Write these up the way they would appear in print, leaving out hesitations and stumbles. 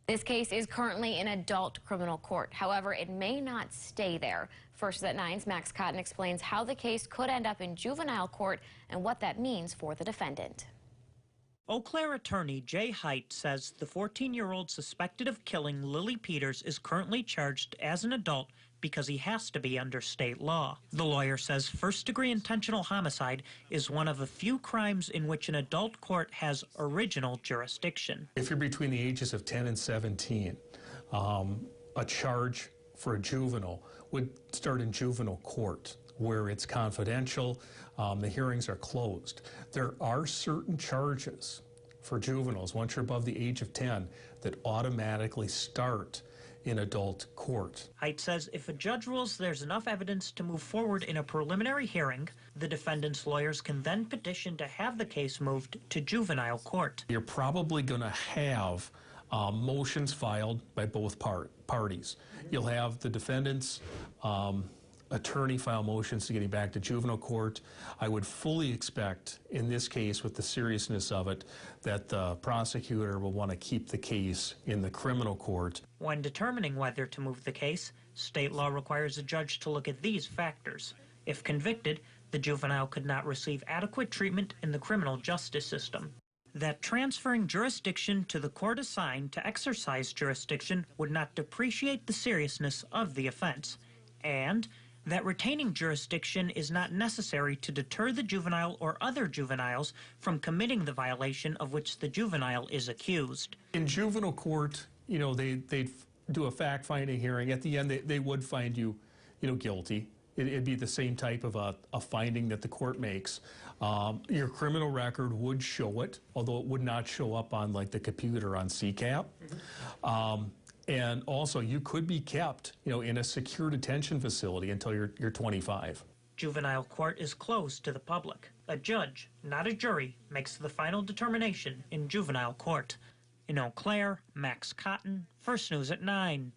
This case is currently in adult criminal court. However, it may not stay there. First at 9's Max Cotton explains how the case could end up in juvenile court and what that means for the defendant. Eau Claire attorney Jay Height says the 14-year-old suspected of killing Lily Peters is currently charged as an adult because he has to be under state law. The lawyer says first-degree intentional homicide is one of a few crimes in which an adult court has original jurisdiction. If you're between the ages of 10 and 17, a charge for a juvenile would start in juvenile court, where it's confidential, the hearings are closed. There are certain charges for juveniles, once you're above the age of 10, that automatically start in adult court. Height says if a judge rules there's enough evidence to move forward in a preliminary hearing, the defendant's lawyers can then petition to have the case moved to juvenile court. You're probably going to have motions filed by both parties. You'll have the defendant's attorney file motions to get him back to juvenile court. I would fully expect, in this case, with the seriousness of it, that the prosecutor will want to keep the case in the criminal court. When determining whether to move the case, state law requires a judge to look at these factors. If convicted, the juvenile could not receive adequate treatment in the criminal justice system. That transferring jurisdiction to the court assigned to exercise jurisdiction would not depreciate the seriousness of the offense, and that retaining jurisdiction is not necessary to deter the juvenile or other juveniles from committing the violation of which the juvenile is accused. In juvenile court, you know, they'd do a fact-finding hearing. At the end, they would find you, guilty. It'd be the same type of a finding that the court makes. Your criminal record would show it, although it would not show up on, like, the computer on CCAP. And also, you could be kept, in a secure detention facility until you're 25. Juvenile court is closed to the public. A judge, not a jury, makes the final determination in juvenile court. In Eau Claire, Max Cotton, First News at 9.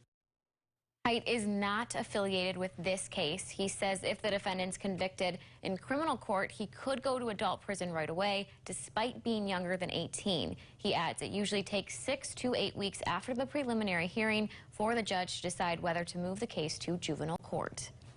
Height is not affiliated with this case. He says if the defendant's convicted in criminal court, he could go to adult prison right away, despite being younger than 18. He adds it usually takes 6 to 8 weeks after the preliminary hearing for the judge to decide whether to move the case to juvenile court.